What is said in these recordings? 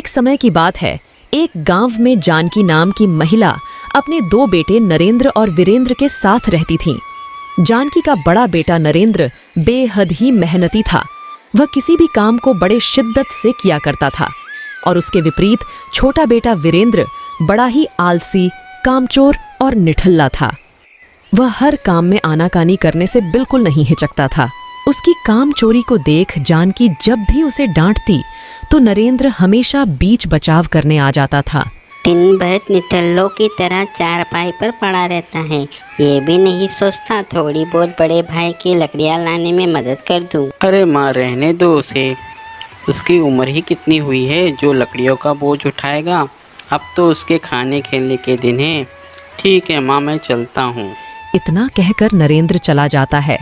एक समय की बात है। एक गांव में जानकी नाम की महिला अपने 2 बेटे नरेंद्र और वीरेंद्र के साथ रहती थीं। जानकी का बड़ा बेटा नरेंद्र बेहद ही मेहनती था। वह किसी भी काम को बड़े शिद्दत से किया करता था और उसके विपरीत छोटा बेटा वीरेंद्र बड़ा ही आलसी, कामचोर और निठल्ला था। वह हर काम में आनाकानी करने से बिल्कुल नहीं हिचकता था। उसकी काम चोरी को देख जानकी जब भी उसे डांटती तो नरेंद्र हमेशा बीच बचाव करने आ जाता था। दिन भर निठल्लों की तरह चारपाई पर पड़ा रहता है, ये भी नहीं सोचता थोड़ी बहुत बड़े भाई की लकड़ियाँ लाने में मदद कर दूं। अरे माँ, रहने दो उसे। उसकी उम्र ही कितनी हुई है जो लकड़ियों का बोझ उठाएगा। अब तो उसके खाने खेलने के दिन हैं। ठीक है माँ, मैं चलता हूँ। इतना कहकर नरेंद्र चला जाता है।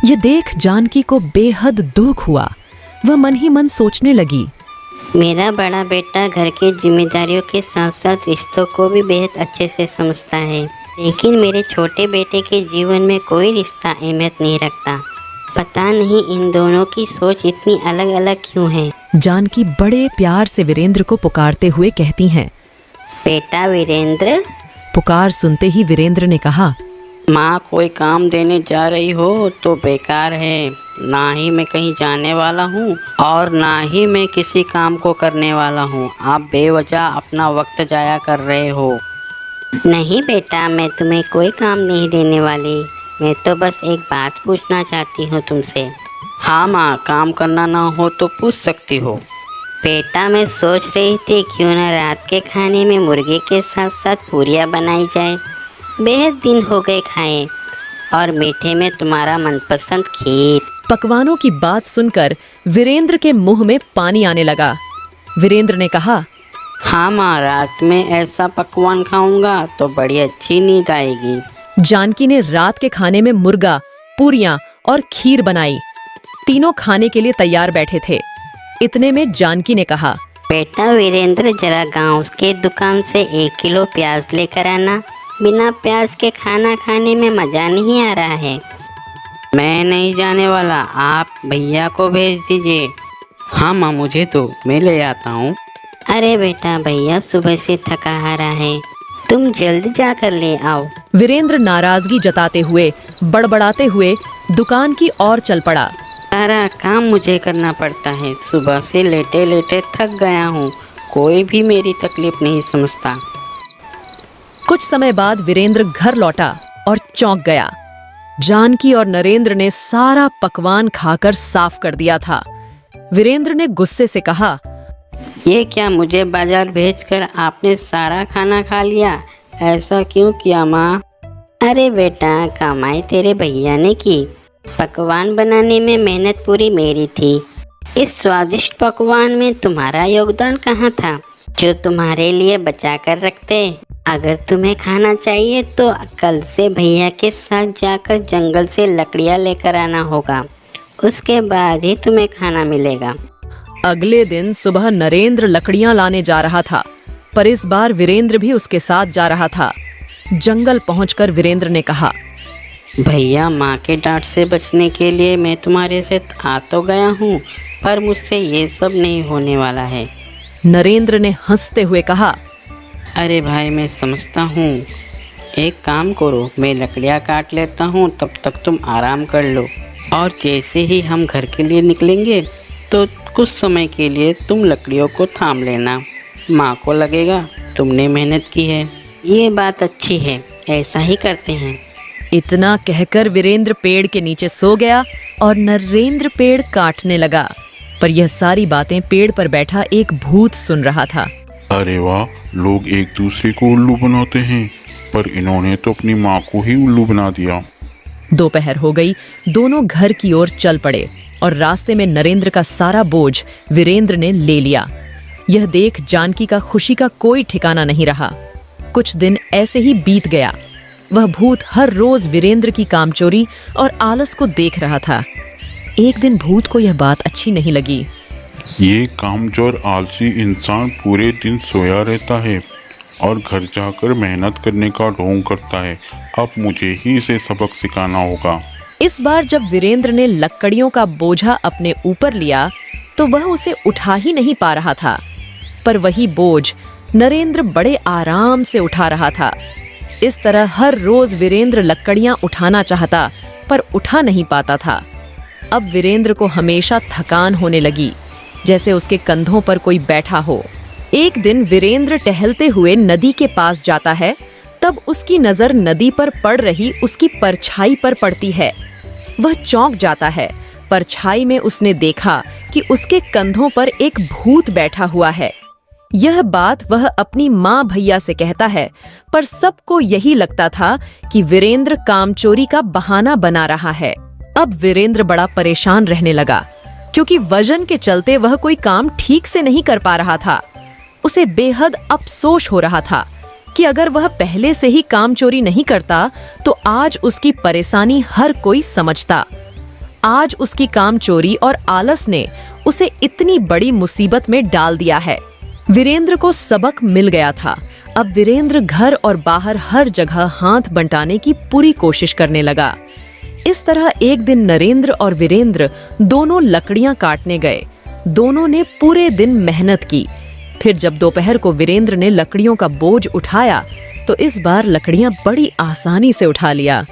ये देख जानकी को बेहद दुख हुआ। वह मन ही मन सोचने लगी, मेरा बड़ा बेटा घर की जिम्मेदारियों के साथ साथ रिश्तों को भी बेहद अच्छे से समझता है, लेकिन मेरे छोटे बेटे के जीवन में कोई रिश्ता अहमियत नहीं रखता। पता नहीं इन दोनों की सोच इतनी अलग अलग क्यों है। जानकी बड़े प्यार से वीरेंद्र को पुकारते हुए कहती हैं। बेटा वीरेंद्र। पुकार सुनते ही वीरेंद्र ने कहा, माँ, कोई काम देने जा रही हो तो बेकार है। ना ही मैं कहीं जाने वाला हूँ और ना ही मैं किसी काम को करने वाला हूँ। आप बेवजह अपना वक्त जाया कर रहे हो। नहीं बेटा, मैं तुम्हें कोई काम नहीं देने वाली। मैं तो बस एक बात पूछना चाहती हूँ तुमसे। हाँ माँ, काम करना ना हो तो पूछ सकती हो। बेटा, मैं सोच रही थी क्यों ना रात के खाने में मुर्गे के साथ साथ पूरियाँ बनाई जाए। बेहद दिन हो गए खाए। और मीठे में तुम्हारा मनपसंद खीर। पकवानों की बात सुनकर वीरेंद्र के मुंह में पानी आने लगा। वीरेंद्र ने कहा, हाँ माँ, रात में ऐसा पकवान खाऊंगा तो बड़ी अच्छी नींद आएगी। जानकी ने रात के खाने में मुर्गा, पूरियां और खीर बनाई। तीनों खाने के लिए तैयार बैठे थे। इतने में जानकी ने कहा, बेटा वीरेंद्र, जरा गांव के दुकान से 1 किलो प्याज लेकर आना। बिना प्याज के खाना खाने में मज़ा नहीं आ रहा है। मैं नहीं जाने वाला, आप भैया को भेज दीजिए। हाँ माँ, मुझे तो, मैं ले आता हूँ। अरे बेटा, भैया सुबह से थका हारा है, तुम जल्द जाकर ले आओ। वीरेंद्र नाराजगी जताते हुए बड़बड़ाते हुए दुकान की ओर चल पड़ा। सारा काम मुझे करना पड़ता है। सुबह से लेटे लेटे थक गया हूँ। कोई भी मेरी तकलीफ नहीं समझता। कुछ समय बाद वीरेंद्र घर लौटा और चौंक गया। जानकी और नरेंद्र ने सारा पकवान खाकर साफ कर दिया था। वीरेंद्र ने गुस्से से कहा, ये क्या, मुझे बाजार भेजकर आपने सारा खाना खा लिया? ऐसा क्यों किया माँ? अरे बेटा, कमाई तेरे भैया ने की। पकवान बनाने में मेहनत पूरी मेरी थी। इस स्वादिष्ट पकवान में तुम्हारा योगदान कहाँ था, जो तुम्हारे लिए बचा कर रखते। अगर तुम्हें खाना चाहिए तो कल से भैया के साथ जाकर जंगल से लकड़ियाँ लेकर आना होगा। उसके बाद ही तुम्हें खाना मिलेगा। अगले दिन सुबह नरेंद्र लकड़ियां लाने जा रहा था, पर इस बार वीरेंद्र भी उसके साथ जा रहा था। जंगल पहुंचकर वीरेंद्र ने कहा, भैया, माँ के डांट से बचने के लिए मैं तुम्हारे साथ आ तो गया हूँ, पर मुझसे ये सब नहीं होने वाला है। नरेंद्र ने हंसते हुए कहा, अरे भाई, मैं समझता हूँ। एक काम करो, मैं लकड़ियाँ काट लेता हूँ, तब तक तुम आराम कर लो। और जैसे ही हम घर के लिए निकलेंगे तो कुछ समय के लिए तुम लकड़ियों को थाम लेना। माँ को लगेगा तुमने मेहनत की है। ये बात अच्छी है, ऐसा ही करते हैं। इतना कहकर वीरेंद्र पेड़ के नीचे सो गया और नरेंद्र पेड़ काटने लगा। पर यह सारी बातें पेड़ पर बैठा एक भूत सुन रहा था। अरे वाह, लोग एक दूसरे को उल्लू बनाते हैं, पर इन्होंने तो अपनी माँ को ही उल्लू बना दिया। दोपहर हो गई। दोनों घर की ओर चल पड़े और रास्ते में नरेंद्र का सारा बोझ वीरेंद्र ने ले लिया। यह देख जानकी का खुशी का कोई ठिकाना नहीं रहा। कुछ दिन ऐसे ही बीत गया। वह भूत हर रोज वीरेंद्र की कामचोरी और आलस को देख रहा था। एक दिन भूत को यह बात अच्छी नहीं लगी। ये कामचोर आलसी इंसान पूरे दिन सोया रहता है और घर जाकर मेहनत करने का ढोंग करता है। अब मुझे ही इसे सबक सिखाना होगा। इस बार जब वीरेंद्र ने लकड़ियों का बोझा अपने ऊपर लिया तो वह उसे उठा ही नहीं पा रहा था। पर वही बोझ नरेंद्र बड़े आराम से उठा रहा था। इस तरह हर रोज वीरेंद्र लकड़ियां उठाना चाहता पर उठा नहीं पाता था। अब वीरेंद्र को हमेशा थकान होने लगी, जैसे उसके कंधों पर कोई बैठा हो। एक दिन वीरेंद्र टहलते हुए नदी के पास जाता है, तब उसकी नजर नदी पर पड़ रही उसकी परछाई पर पड़ती है। वह चौंक जाता है। परछाई में उसने देखा कि उसके कंधों पर एक भूत बैठा हुआ है। यह बात वह अपनी माँ भैया से कहता है, पर सबको यही लगता था कि वीरेंद्र कामचोरी का बहाना बना रहा है। अब वीरेंद्र बड़ा परेशान रहने लगा, क्योंकि वजन के चलते वह कोई काम ठीक से नहीं कर पा रहा था। उसे बेहद अफसोस हो रहा था कि अगर वह पहले से ही काम चोरी नहीं करता तो आज उसकी परेशानी हर कोई समझता। आज उसकी काम चोरी और आलस ने उसे इतनी बड़ी मुसीबत में डाल दिया है। वीरेंद्र को सबक मिल गया था। अब वीरेंद्र घर और बाहर हर जगह हाथ बंटाने की पूरी कोशिश करने लगा। इस तरह एक दिन नरेंद्र और वीरेंद्र दोनों लकड़ियां काटने गए। दोनों ने पूरे दिन मेहनत की। फिर जब दोपहर को वीरेंद्र ने लकड़ियों का बोझ उठाया तो इस बार लकड़ियां बड़ी आसानी से उठा लिया।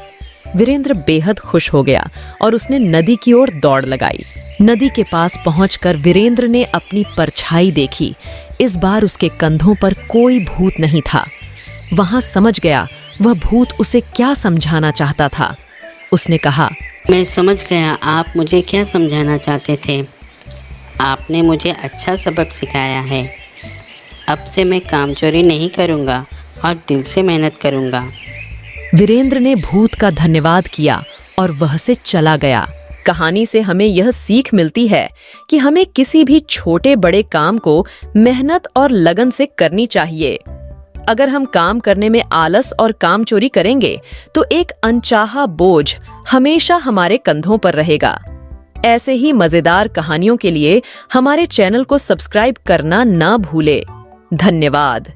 वीरेंद्र बेहद खुश हो गया और उसने नदी की ओर दौड़ लगाई। नदी के पास पहुंचकर वीरेंद्र ने अपनी परछाई देखी। इस बार उसके कंधों पर कोई भूत नहीं था। वहां समझ गया वह भूत उसे क्या समझाना चाहता था। उसने कहा, मैं समझ गया आप मुझे क्या समझाना चाहते थे। आपने मुझे अच्छा सबक सिखाया है। अब से मैं कामचोरी नहीं करूँगा और दिल से मेहनत करूँगा। वीरेंद्र ने भूत का धन्यवाद किया और वह से चला गया। कहानी से हमें यह सीख मिलती है कि हमें किसी भी छोटे बड़े काम को मेहनत और लगन से करनी चाहिए। अगर हम काम करने में आलस और काम चोरी करेंगे तो एक अनचाहा बोझ हमेशा हमारे कंधों पर रहेगा। ऐसे ही मजेदार कहानियों के लिए हमारे चैनल को सब्सक्राइब करना ना भूले। धन्यवाद।